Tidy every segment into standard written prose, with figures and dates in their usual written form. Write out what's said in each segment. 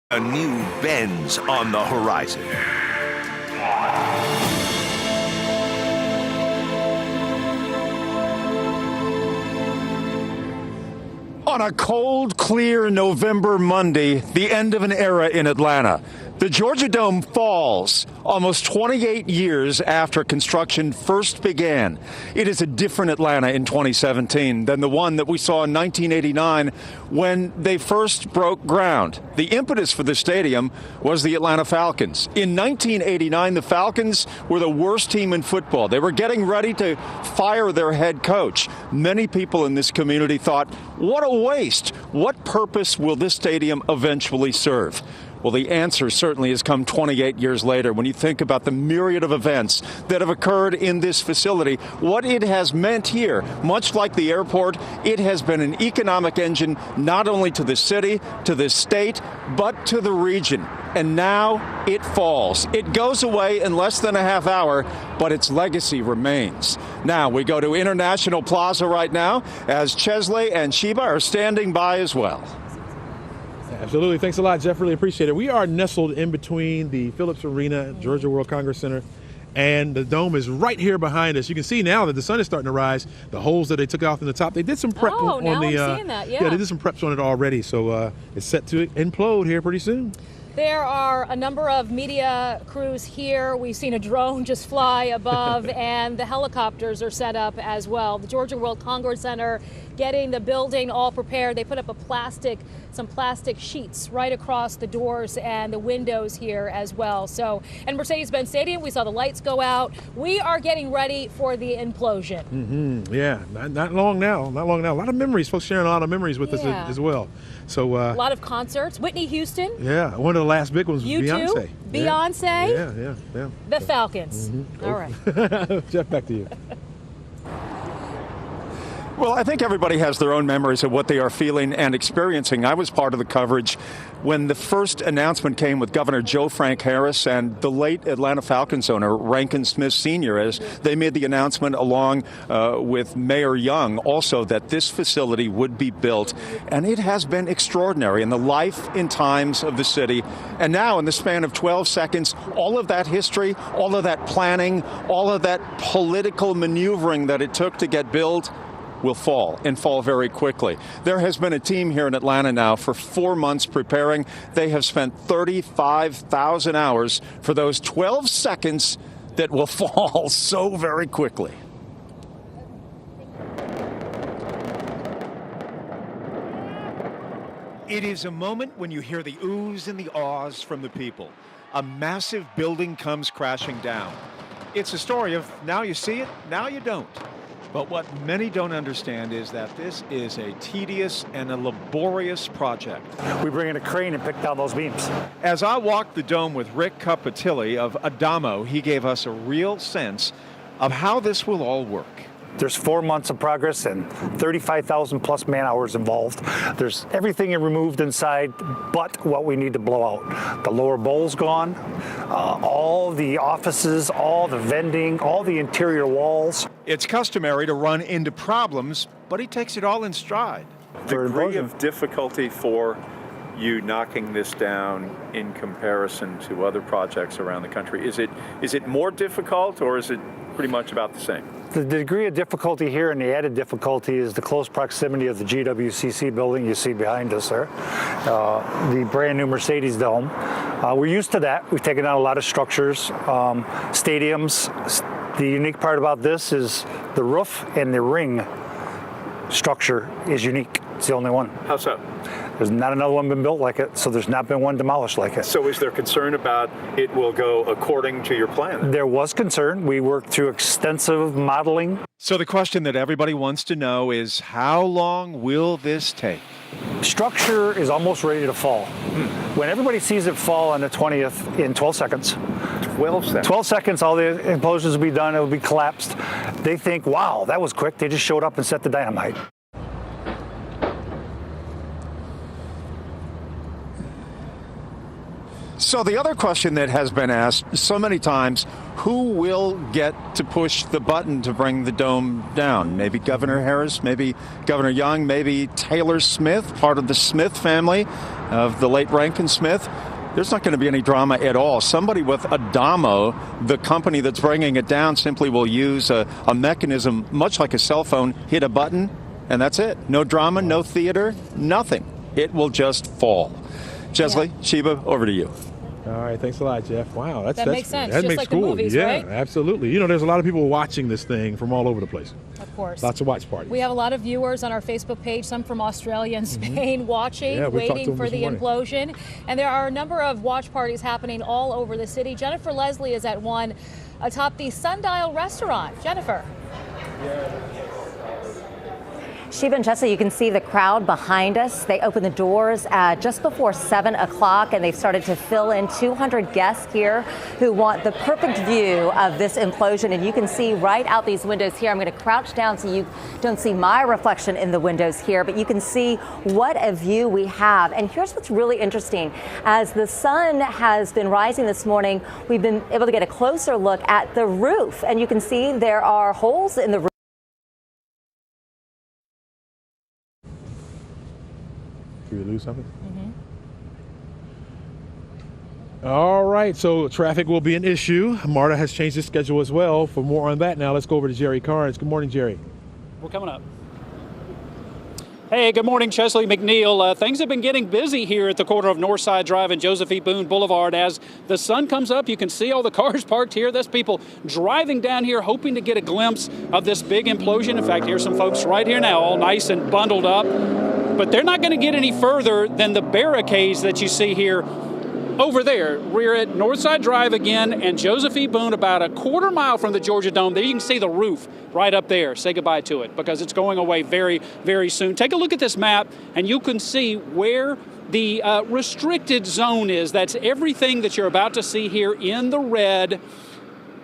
A new Benz on the horizon. On a cold, clear November Monday, the end of an era in Atlanta. The Georgia Dome falls almost 28 years after construction first began. It is a different Atlanta in 2017 than the one that we saw in 1989 when they first broke ground. The impetus for the stadium was the Atlanta Falcons. In 1989, the Falcons were the worst team in football. They were getting ready to fire their head coach. Many people in this community thought, what a waste. What purpose will this stadium eventually serve? Well, the answer certainly has come 28 years later when you think about the myriad of events that have occurred in this facility. What it has meant here, much like the airport, it has been an economic engine not only to the city, to the state, but to the region. And now it falls. It goes away in less than a half hour, but its legacy remains. Now we go to International Plaza right now as Chesley and Sheba are standing by as well. Absolutely. Thanks a lot, Jeff. Really appreciate it. We are nestled in between the Phillips Arena, Georgia World Congress Center, and the dome is right here behind us. You can see now that the sun is starting to rise. The holes that they took off in the top, they did some prep on now the. I'm seeing that, yeah. They did some preps on it already, so it's set to implode here pretty soon. There are a number of media crews here. We've seen a drone just fly above, and the helicopters are set up as well. The Georgia World Congress Center getting the building all prepared. They put up some plastic sheets right across the doors and the windows here as well. So, and Mercedes-Benz Stadium, we saw the lights go out. We are getting ready for the implosion. Yeah, not long now. Not long now. A lot of memories. Folks sharing a lot of memories with us as well. So a lot of concerts. Whitney Houston. Yeah, one of the last big ones was Beyonce. Beyonce. Yeah. The Falcons. All right. Jeff, back to you. Well, I think everybody has their own memories of what they are feeling and experiencing. I was part of the coverage when the first announcement came with Governor Joe Frank Harris and the late Atlanta Falcons owner Rankin Smith Sr. as they made the announcement along with Mayor Young also that this facility would be built. And it has been extraordinary in the life and times of the city. And now in the span of 12 seconds, all of that history, all of that planning, all of that political maneuvering that it took to get built will fall and fall very quickly. There has been a team here in Atlanta now for 4 months preparing. They have spent 35,000 hours for those 12 seconds that will fall so very quickly. It is a moment when you hear the oohs and the ahs from the people. A massive building comes crashing down. It's a story of now you see it, now you don't. But what many don't understand is that this is a tedious and a laborious project. We bring in a crane and pick down those beams. As I walked the dome with Rick Capatilli of Adamo, he gave us a real sense of how this will all work. There's 4 months of progress and 35,000 plus man hours involved. There's everything removed inside but what we need to blow out. The lower bowl's gone, all the offices, all the vending, all the interior walls. It's customary to run into problems, but he takes it all in stride. Degree of difficulty for you knocking this down in comparison to other projects around the country? Is it more difficult or is it pretty much about the same? The degree of difficulty here and the added difficulty is the close proximity of the GWCC building you see behind us there, the brand new Mercedes Dome. We're used to that. We've taken out a lot of structures, stadiums. The unique part about this is the roof and the ring structure is unique. It's the only one. How so? There's not another one been built like it, so there's not been one demolished like it. So is there concern about it will go according to your plan? There was concern. We worked through extensive modeling. So the question that everybody wants to know is, how long will this take? Structure is almost ready to fall. When everybody sees it fall on the 20th in 12 seconds. 12 seconds? 12 seconds, all the implosions will be done, it will be collapsed. They think, wow, that was quick. They just showed up and set the dynamite. So the other question that has been asked so many times, who will get to push the button to bring the dome down? Maybe Governor Harris, maybe Governor Young, maybe Taylor Smith, part of the Smith family of the late Rankin Smith. There's not going to be any drama at all. Somebody with Adamo, the company that's bringing it down, simply will use a mechanism, much like a cell phone, hit a button, and that's it. No drama, no theater, nothing. It will just fall. Chesley, Sheba, over to you. All right, thanks a lot, Jeff. Wow, that makes sense. That Just makes like cool. the movies, yeah, right? Absolutely. You know, there's a lot of people watching this thing from all over the place. Of course. Lots of watch parties. We have a lot of viewers on our Facebook page, some from Australia and Spain, watching, waiting for the implosion. And there are a number of watch parties happening all over the city. Jennifer Leslie is at one atop the Sundial restaurant. Jennifer. Sheba and Jesse, you can see the crowd behind us. They opened the doors just before 7 o'clock, and they've started to fill in 200 guests here who want the perfect view of this implosion. And you can see right out these windows here. I'm going to crouch down so you don't see my reflection in the windows here, but you can see what a view we have. And here's what's really interesting. As the sun has been rising this morning, we've been able to get a closer look at the roof. And you can see there are holes in the roof. Did we lose something? All right, so traffic will be an issue. MARTA has changed its schedule as well. For more on that now, let's go over to Jerry Carnes. Good morning, Jerry. We're coming up. Hey, good morning, Chesley McNeil. Things have been getting busy here at the corner of Northside Drive and Joseph E. Boone Boulevard. As the sun comes up, you can see all the cars parked here. There's people driving down here hoping to get a glimpse of this big implosion. In fact, here's some folks right here now, all nice and bundled up. But they're not going to get any further than the barricades that you see here over there. We're at Northside Drive again and Joseph E. Boone, about a quarter mile from the Georgia Dome. There you can see the roof right up there. Say goodbye to it because it's going away very, very soon. Take a look at this map and you can see where the restricted zone is. That's everything that you're about to see here in the red.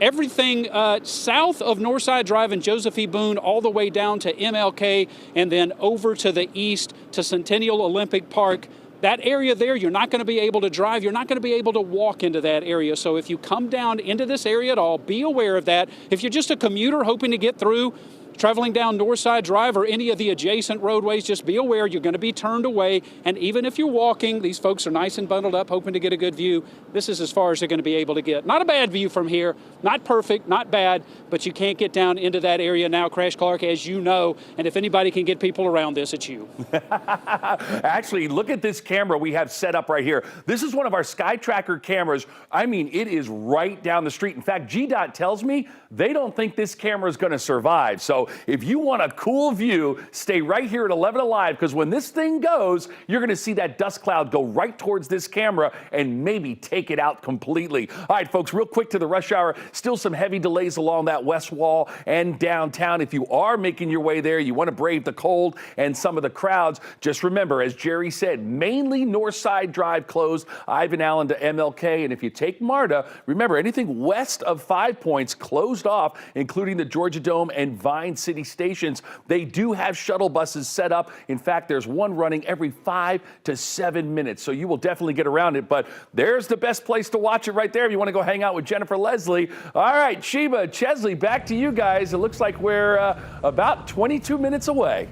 Everything south of Northside Drive and Joseph E. Boone all the way down to MLK and then over to the east to Centennial Olympic Park. That area there, you're not going to be able to drive. You're not going to be able to walk into that area. So if you come down into this area at all, be aware of that. If you're just a commuter hoping to get through, traveling down Northside Drive or any of the adjacent roadways, just be aware you're going to be turned away. And even if you're walking, these folks are nice and bundled up, hoping to get a good view. This is as far as they're going to be able to get. Not a bad view from here, not perfect, not bad, but you can't get down into that area now, Crash Clark, as you know. And if anybody can get people around this, it's you. Actually, look at this camera we have set up right here. This is one of our Sky Tracker cameras. I mean, it is right down the street. In fact, GDOT tells me they don't think this camera is going to survive. So if you want a cool view, stay right here at 11 Alive, because when this thing goes, you're going to see that dust cloud go right towards this camera and maybe take it out completely. All right, folks, real quick to the rush hour. Still some heavy delays along that west wall and downtown. If you are making your way there, you want to brave the cold and some of the crowds, just remember, as Jerry said, mainly Northside Drive closed, Ivan Allen to MLK. And if you take MARTA, remember, anything west of 5 Points closed off, including the Georgia Dome and Vine City stations. They do have shuttle buses set up. In fact, there's one running every 5 to 7 minutes. So you will definitely get around it. But there's the best place to watch it right there if you want to go hang out with Jennifer Leslie. All right, Sheba, Chesley, back to you guys. It looks like we're about 22 minutes away.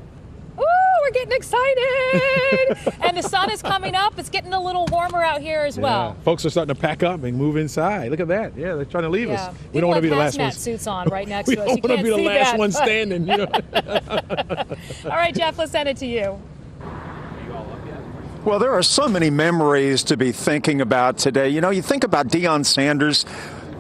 Ooh, we're getting excited. And the sun is coming up. It's getting a little warmer out here as well. Folks are starting to pack up and move inside. Look at that. Yeah, they're trying to leave us. We don't want to be the last ones. Suits on right next we to us. don't want to be the last one standing. You know? All right, Jeff, let's send it to you. Well, there are so many memories to be thinking about today. You know, you think about Deion Sanders.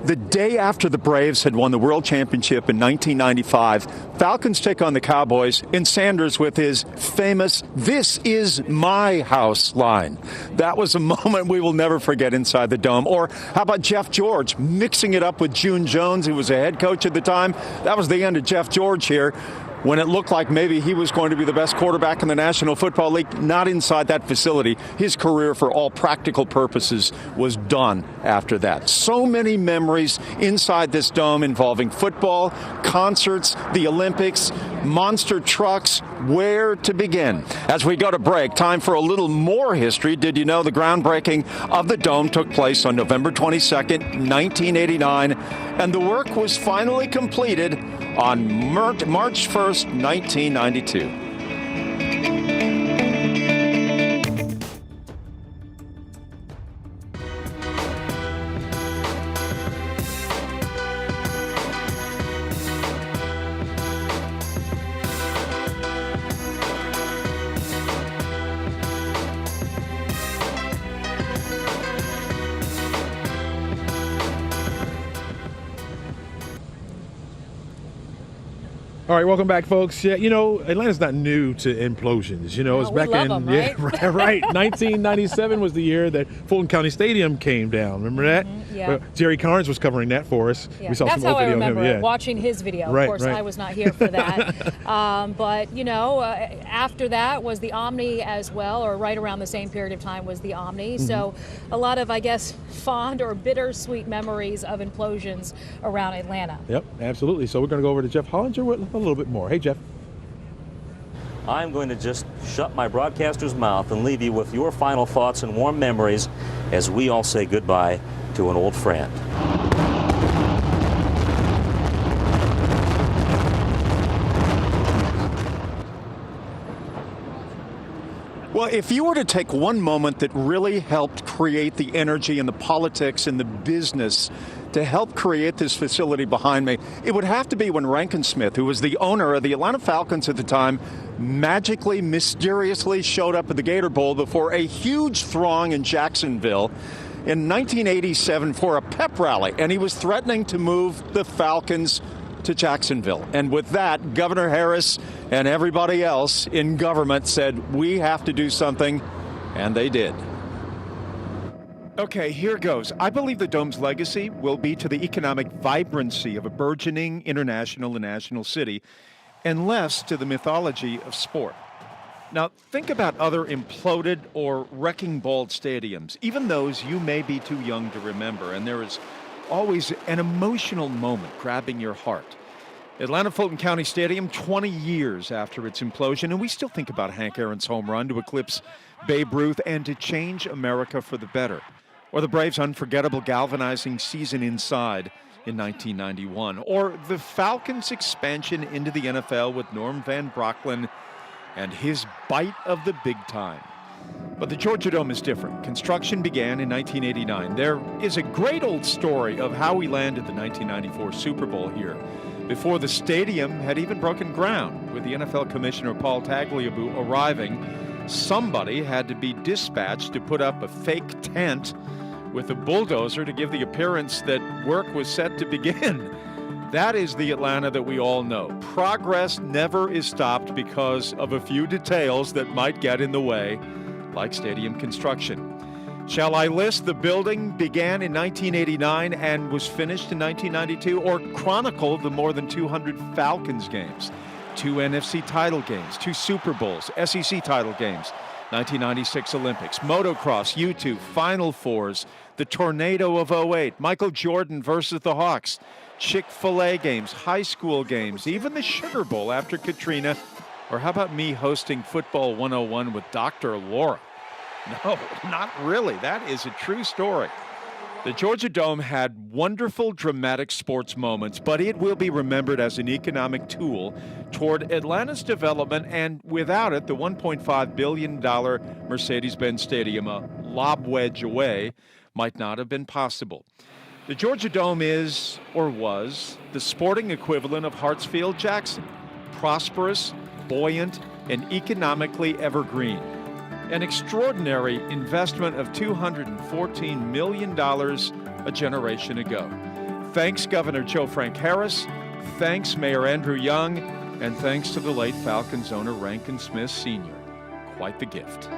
The day after the Braves had won the World Championship in 1995, Falcons take on the Cowboys, and Sanders with his famous "This is my house" line. That was a moment we will never forget inside the Dome. Or how about Jeff George mixing it up with June Jones, who was a head coach at the time? That was the end of Jeff George here. when it looked like maybe he was going to be the best quarterback in the National Football League, not inside that facility. His career, for all practical purposes, was done after that. So many memories inside this dome involving football, concerts, the Olympics, monster trucks. Where to begin? As we go to break, time for a little more history. Did you know the groundbreaking of the dome took place on November 22nd, 1989, and the work was finally completed on March 1st, 1992. All right, welcome back, folks. Yeah, you know, Atlanta's not new to implosions. You know, it's back in 1997 was the year that Fulton County Stadium came down. Remember that? Yeah. Jerry Carnes was covering that for us. Yeah. We saw That's some how I video remember of him. it, watching his video. Right, of course, right. I was not here for that. But, you know, after that was the Omni as well, or right around the same period of time was the Omni. Mm-hmm. So a lot of, I guess, fond or bittersweet memories of implosions around Atlanta. Yep, absolutely. So we're going to go over to Jeff Hollinger with a little bit more. Hey, Jeff. I'm going to just shut my broadcaster's mouth and leave you with your final thoughts and warm memories as we all say goodbye to an old friend. Well, if you were to take one moment that really helped create the energy and the politics and the business to help create this facility behind me, it would have to be when Rankin Smith, who was the owner of the Atlanta Falcons at the time, magically, mysteriously showed up at the Gator Bowl before a huge throng in Jacksonville in 1987 for a pep rally, and he was threatening to move the Falcons to Jacksonville. And with that, Governor Harris and everybody else in government said, we have to do something, and they did. Okay, here goes. I believe the Dome's legacy will be to the economic vibrancy of a burgeoning international and national city, and less to the mythology of sport. Now, think about other imploded or wrecking ball stadiums, even those you may be too young to remember, and there is always an emotional moment grabbing your heart. Atlanta Fulton County Stadium, 20 years after its implosion, and we still think about Hank Aaron's home run to eclipse Babe Ruth and to change America for the better. Or the Braves' unforgettable galvanizing season inside in 1991. Or the Falcons' expansion into the NFL with Norm Van Brocklin and his bite of the big time. But the Georgia Dome is different. Construction began in 1989. There is a great old story of how we landed the 1994 Super Bowl here, before the stadium had even broken ground. With the NFL Commissioner Paul Tagliabue arriving, somebody had to be dispatched to put up a fake tent with a bulldozer to give the appearance that work was set to begin. That is the Atlanta that we all know. Progress never is stopped because of a few details that might get in the way, like stadium construction. Shall I list the building began in 1989 and was finished in 1992, or chronicle the more than 200 Falcons games, 2 NFC title games, 2 Super Bowls, SEC title games, 1996 Olympics, motocross, U2, Final Fours, the tornado of 08, Michael Jordan versus the Hawks, Chick-fil-A games, high school games, even the Sugar Bowl after Katrina, or how about me hosting Football 101 with Dr. Laura? No, not really. That is a true story. The Georgia Dome had wonderful, dramatic sports moments, but it will be remembered as an economic tool toward Atlanta's development, and without it, the $1.5 billion Mercedes-Benz Stadium, a lob wedge away, might not have been possible. The Georgia Dome is, or was, the sporting equivalent of Hartsfield-Jackson, prosperous, buoyant, and economically evergreen. An extraordinary investment of $214 million a generation ago. Thanks, Governor Joe Frank Harris. Thanks, Mayor Andrew Young. And thanks to the late Falcons owner Rankin Smith Sr. Quite the gift.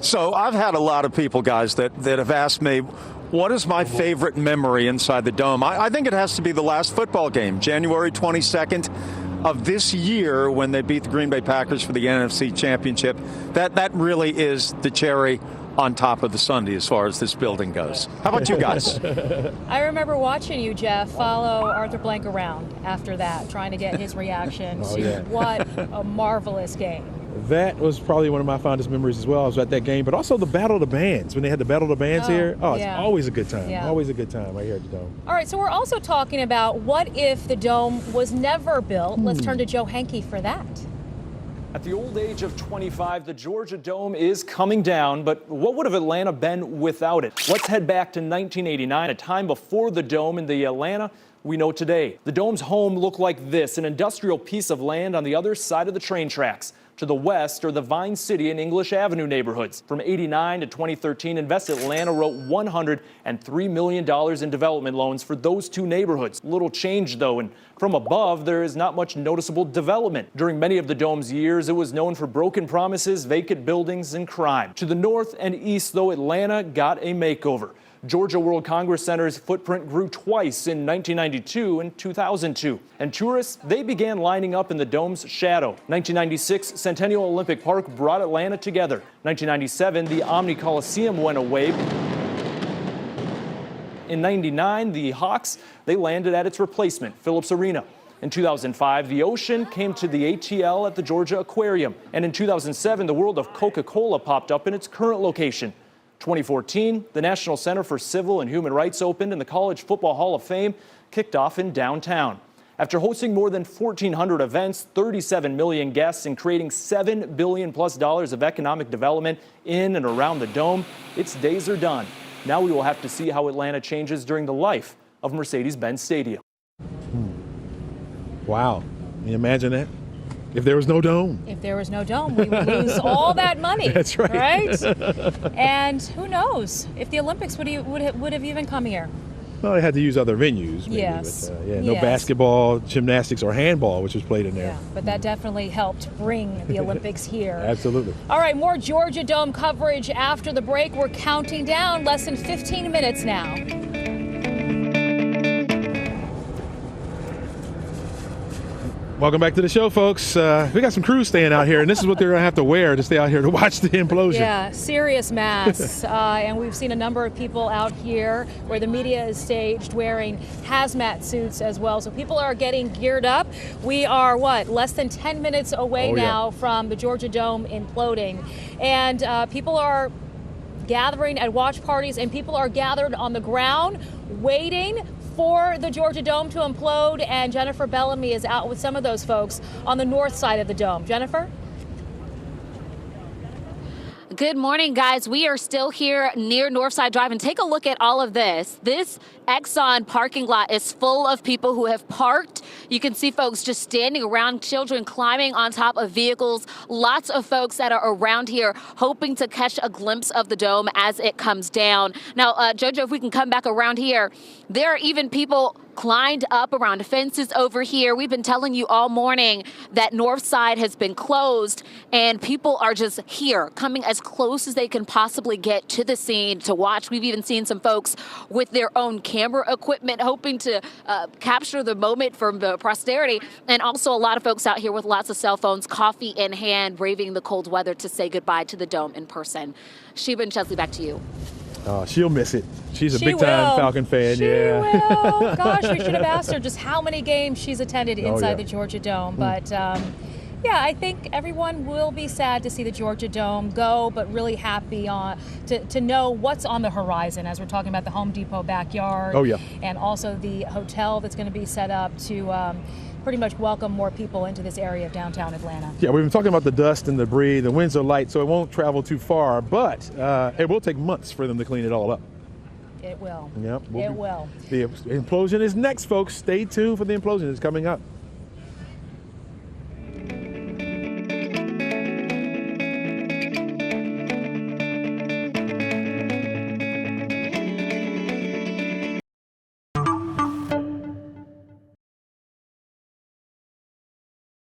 So I've had a lot of people, guys, that have asked me, what is my favorite memory inside the Dome? I think it has to be the last football game, January 22nd of this year, when they beat the Green Bay Packers for the NFC Championship. That really is the cherry on top of the sundae as far as this building goes. How about you guys? I remember watching you, Jeff, follow Arthur Blank around after that, trying to get his reaction to what a marvelous game. That was probably one of my fondest memories as well. I was at that game, but also the Battle of the Bands, when they had the Battle of the Bands here. Oh, it's always a good time. Yeah. Always a good time right here at the Dome. All right, so we're also talking about what if the Dome was never built. Let's turn to Joe Henke for that. At the old age of 25, the Georgia Dome is coming down, but what would have Atlanta been without it? Let's head back to 1989, a time before the Dome in the Atlanta we know today. The Dome's home looked like this, an industrial piece of land on the other side of the train tracks. To the west are the Vine City and English Avenue neighborhoods. From 89 to 2013, Invest Atlanta wrote $103 million in development loans for those two neighborhoods. Little change, though, and from above, there is not much noticeable development. During many of the Dome's years, it was known for broken promises, vacant buildings, and crime. To the north and east, though, Atlanta got a makeover. Georgia World Congress Center's footprint grew twice in 1992 and 2002. And tourists, they began lining up in the Dome's shadow. 1996, Centennial Olympic Park brought Atlanta together. 1997, the Omni Coliseum went away. In 99, the Hawks, they landed at its replacement, Phillips Arena. In 2005, the ocean came to the ATL at the Georgia Aquarium. And in 2007, the world of Coca-Cola popped up in its current location. 2014, the National Center for Civil and Human Rights opened and the College Football Hall of Fame kicked off in downtown. After hosting more than 1,400 events, 37 million guests, and creating $7 billion plus of economic development in and around the Dome, its days are done. Now we will have to see how Atlanta changes during the life of Mercedes-Benz Stadium. Wow. Can you imagine that? If there was no Dome. If there was no Dome, we would lose all that money. That's right. Right? And who knows if the Olympics would have even come here. Well, they had to use other venues. Maybe, Yes. But, no basketball, gymnastics, or handball, which was played in there. Yeah, but that definitely helped bring the Olympics here. Absolutely. All right, more Georgia Dome coverage after the break. We're counting down less than 15 minutes now. Welcome back to the show, folks. We got some crews staying out here, and this is what they're going to have to wear to stay out here to watch the implosion. Yeah, serious masks. And we've seen a number of people out here where the media is staged wearing hazmat suits as well. So people are getting geared up. We are, less than 10 minutes away now from the Georgia Dome imploding. And people are gathering at watch parties, and people are gathered on the ground waiting for the Georgia Dome to implode, and Jennifer Bellamy is out with some of those folks on the north side of the Dome. Jennifer? Good morning, guys. We are still here near Northside Drive, and take a look at all of this. This Exxon parking lot is full of people who have parked. You can see folks just standing around, children climbing on top of vehicles. Lots of folks that are around here hoping to catch a glimpse of the Dome as it comes down. Now, Jojo, if we can come back around here, there are even people climbed up around fences over here. We've been telling you all morning that Northside has been closed, and people are just here, coming as close as they can possibly get to the scene to watch. We've even seen some folks with their own camera equipment hoping to capture the moment for the posterity, and also a lot of folks out here with lots of cell phones, coffee in hand, braving the cold weather to say goodbye to the Dome in person. Sheba and Chesley, back to you. She'll miss it. She's a big-time Falcon fan. She will. Gosh, we should have asked her just how many games she's attended inside the Georgia Dome. But, yeah, I think everyone will be sad to see the Georgia Dome go, but really happy to know what's on the horizon as we're talking about the Home Depot backyard. And also the hotel that's going to be set up to pretty much welcome more people into this area of downtown Atlanta. Yeah, we've been talking about the dust and debris. The winds are light, so it won't travel too far, but it will take months for them to clean it all up. It will. Yep. It will. The implosion is next, folks. Stay tuned for the implosion. It's coming up.